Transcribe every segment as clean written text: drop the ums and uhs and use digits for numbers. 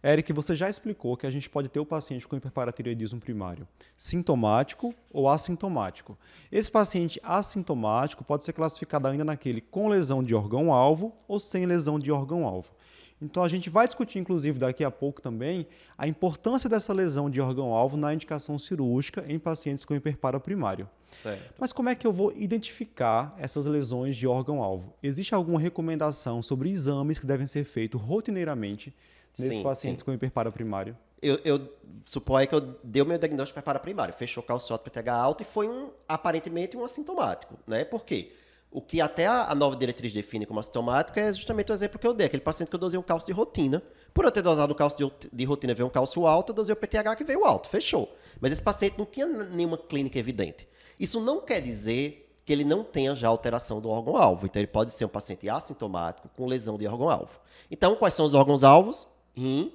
Eric, você já explicou que a gente pode ter o paciente com hiperparatireoidismo primário sintomático ou assintomático. Esse paciente assintomático pode ser classificado ainda naquele com lesão de órgão-alvo ou sem lesão de órgão-alvo. Então, a gente vai discutir, inclusive, daqui a pouco também, a importância dessa lesão de órgão-alvo na indicação cirúrgica em pacientes com hiperparo primário. Certo. Mas como é que eu vou identificar essas lesões de órgão-alvo? Existe alguma recomendação sobre exames que devem ser feitos rotineiramente nesses pacientes com hiperparo primário? Eu suponho que eu dei o meu diagnóstico de hiperparo primário, fechou calcióide PTH alto e foi aparentemente um assintomático, né? Por quê? O que até a nova diretriz define como assintomático é justamente o exemplo que eu dei, aquele paciente que eu dosei um cálcio de rotina. Por eu ter dosado o cálcio de rotina e veio um cálcio alto, eu dosei o PTH que veio alto, fechou. Mas esse paciente não tinha nenhuma clínica evidente. Isso não quer dizer que ele não tenha já alteração do órgão-alvo. Então, ele pode ser um paciente assintomático com lesão de órgão-alvo. Então, quais são os órgãos-alvos? Rim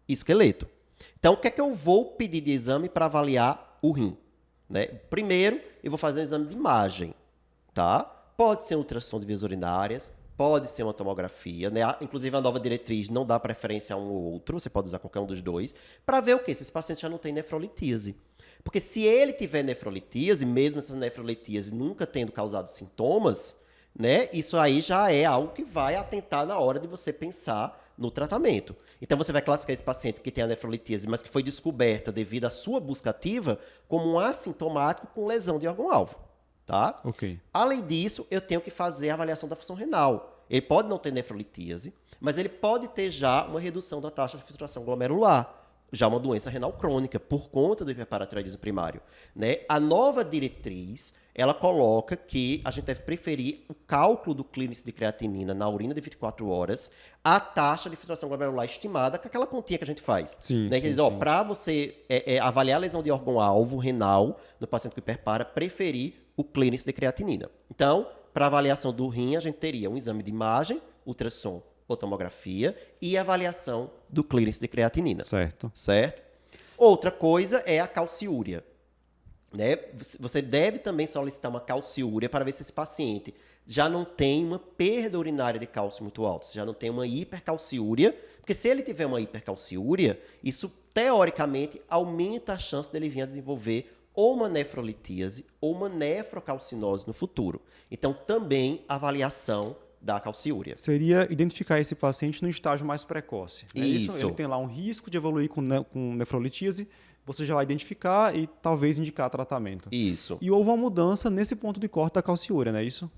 e esqueleto. Então, o que é que eu vou pedir de exame para avaliar o rim? Né? Primeiro, eu vou fazer um exame de imagem, tá? Pode ser ultrassom de vias urinárias, pode ser uma tomografia, né? Inclusive a nova diretriz não dá preferência a um ou outro, você pode usar qualquer um dos dois, para ver o quê? Se esse paciente já não tem nefrolitíase. Porque se ele tiver nefrolitíase, mesmo essa nefrolitíase nunca tendo causado sintomas, né? Isso aí já é algo que vai atentar na hora de você pensar no tratamento. Então você vai classificar esse paciente que tem a nefrolitíase, mas que foi descoberta devido à sua busca ativa, como um assintomático com lesão de órgão-alvo. Tá? Ok. Além disso, eu tenho que fazer a avaliação da função renal. Ele pode não ter nefrolitíase, mas ele pode ter já uma redução da taxa de filtração glomerular, já uma doença renal crônica, por conta do hiperparatireoidismo primário. Né? A nova diretriz, ela coloca que a gente deve preferir o cálculo do clearance de creatinina na urina de 24 horas, a taxa de filtração glomerular estimada, com aquela continha que a gente faz. Sim, né? sim, Para você avaliar a lesão de órgão-alvo renal no paciente com hiperpara, preferir o clearance de creatinina. Então, para avaliação do rim, a gente teria um exame de imagem, ultrassom ou tomografia e avaliação do clearance de creatinina. Certo. Certo? Outra coisa é a calciúria. Né? Você deve também solicitar uma calciúria para ver se esse paciente já não tem uma perda urinária de cálcio muito alta, se já não tem uma hipercalciúria, porque se ele tiver uma hipercalciúria, isso teoricamente aumenta a chance dele vir a desenvolver ou uma nefrolitíase ou uma nefrocalcinose no futuro. Então, também avaliação da calciúria. Seria identificar esse paciente no estágio mais precoce. Né? Isso. Ele tem lá um risco de evoluir com nefrolitíase, você já vai identificar e talvez indicar tratamento. Isso. E houve uma mudança nesse ponto de corte da calciúria, não é isso?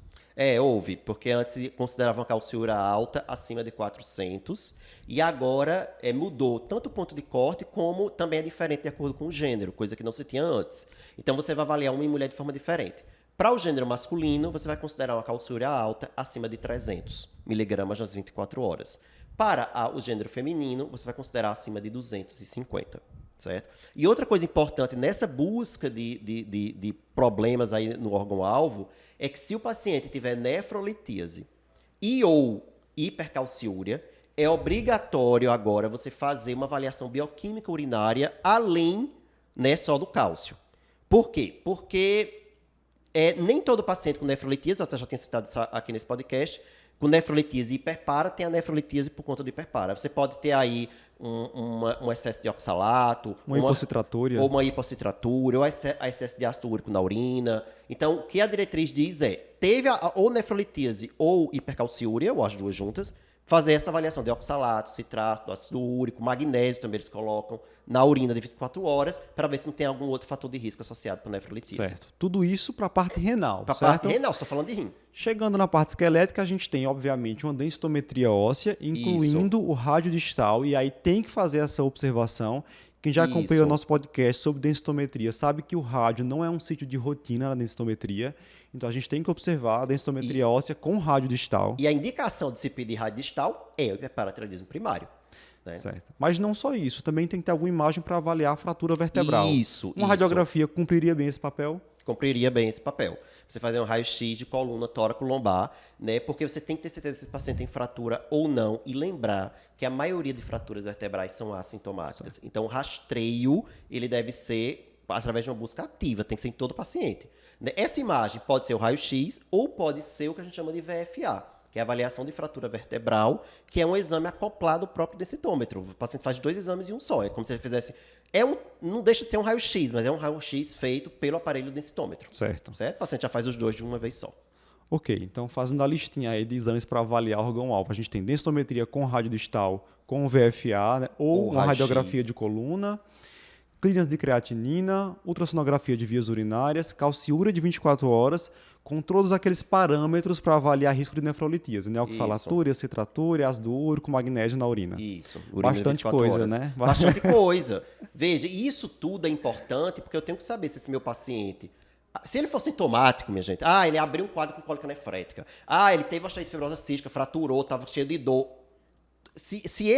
Houve, porque antes consideravam a calciúria alta acima de 400 e agora mudou tanto o ponto de corte como também é diferente de acordo com o gênero, coisa que não se tinha antes. Então você vai avaliar homem e mulher de forma diferente. Para o gênero masculino, você vai considerar uma calciúria alta acima de 300 miligramas nas 24 horas. Para o gênero feminino, você vai considerar acima de 250. Certo? E outra coisa importante nessa busca de problemas aí no órgão-alvo é que se o paciente tiver nefrolitíase e ou hipercalciúria, é obrigatório agora você fazer uma avaliação bioquímica urinária além, né, só do cálcio. Por quê? Porque nem todo paciente com nefrolitíase, eu até já tinha citado isso aqui nesse podcast, com nefrolitíase e hiperpara, tem a nefrolitíase por conta do hiperpara. Você pode ter aí um excesso de oxalato, uma hipocitratura, ou uma hipocitratura, ou excesso de ácido úrico na urina. Então, o que a diretriz diz teve ou nefrolitíase ou hipercalciúria, ou as duas juntas, fazer essa avaliação de oxalato, citrato, ácido úrico, magnésio também eles colocam na urina de 24 horas para ver se não tem algum outro fator de risco associado com nefrolitíase. Certo. Tudo isso para a parte renal, Para a certo? parte renal, estou falando de rim. Chegando na parte esquelética, a gente tem, obviamente, uma densitometria óssea, incluindo o rádio distal, e aí tem que fazer essa observação. Quem já acompanhou o nosso podcast sobre densitometria sabe que o rádio não é um sítio de rotina na densitometria, então a gente tem que observar a densitometria óssea com rádio distal. E a indicação de se pedir rádio distal é o hiperparatireoidismo primário. Né? Certo. Mas não só isso, também tem que ter alguma imagem para avaliar a fratura vertebral. Uma radiografia cumpriria bem esse papel? Cumpriria bem esse papel. Você fazer um raio-x de coluna tóraco-lombar, né? Porque você tem que ter certeza se esse paciente tem fratura ou não e lembrar que a maioria de fraturas vertebrais são assintomáticas. Certo. Então, o rastreio ele deve ser através de uma busca ativa, tem que ser em todo paciente. Essa imagem pode ser o raio-x ou pode ser o que a gente chama de VFA, que é a avaliação de fratura vertebral, que é um exame acoplado ao próprio densitômetro. O paciente faz 2 exames em um só. É como se ele fizesse... não deixa de ser um raio-x, mas é um raio-x feito pelo aparelho densitômetro. Certo. Certo? O paciente já faz os 2 de uma vez só. Ok, então fazendo a listinha aí de exames para avaliar o órgão-alvo, a gente tem densitometria com radiodistal, com VFA, né? Ou uma raio-x. radiografia de coluna, clearance de creatinina, ultrassonografia de vias urinárias, calciúria de 24 horas, com todos aqueles parâmetros para avaliar risco de nefrolitíase, né? Oxalatúria, citratúria, ácido úrico, magnésio na urina. Isso. Bastante coisa, horas. né? Bastante coisa. Veja, isso tudo é importante porque eu tenho que saber se esse meu paciente... Se ele for sintomático, minha gente, ele abriu um quadro com cólica nefrética, ele teve osteite fibrosa cística, fraturou, estava cheio de dor. Se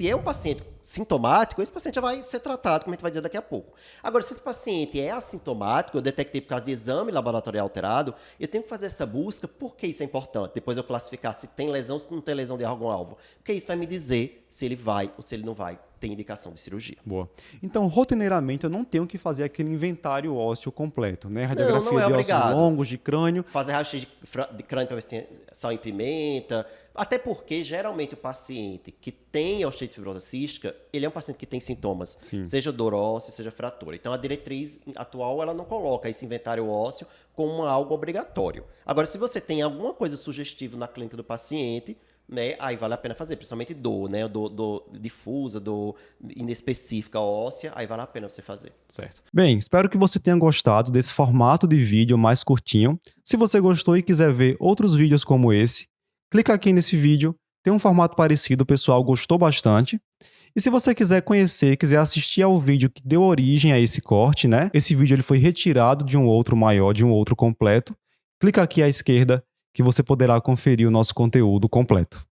é um paciente sintomático, esse paciente já vai ser tratado, como a gente vai dizer daqui a pouco. Agora, se esse paciente é assintomático, eu detectei por causa de exame laboratorial alterado, eu tenho que fazer essa busca. Por que isso é importante? Depois eu classificar se tem lesão, se não tem lesão de órgão-alvo. Porque isso vai me dizer se ele vai ou se ele não vai ter indicação de cirurgia. Boa. Então, rotineiramente, eu não tenho que fazer aquele inventário ósseo completo, né? Radiografia não é de obrigado. ossos longos, de crânio. Fazer raio-x de crânio para ver se tem sal em pimenta. Até porque, geralmente, o paciente que tem osteite fibrosa cística, ele é um paciente que tem sintomas, seja dor óssea, seja fratura. Então, a diretriz atual, ela não coloca esse inventário ósseo como algo obrigatório. Agora, se você tem alguma coisa sugestiva na clínica do paciente, né, aí vale a pena fazer, principalmente dor, né, dor difusa, dor inespecífica óssea, aí vale a pena você fazer. Certo. Bem, espero que você tenha gostado desse formato de vídeo mais curtinho. Se você gostou e quiser ver outros vídeos como esse, clica aqui nesse vídeo, tem um formato parecido, o pessoal gostou bastante. E se você quiser conhecer, quiser assistir ao vídeo que deu origem a esse corte, né? Esse vídeo ele foi retirado de um outro maior, de um outro completo. Clica aqui à esquerda que você poderá conferir o nosso conteúdo completo.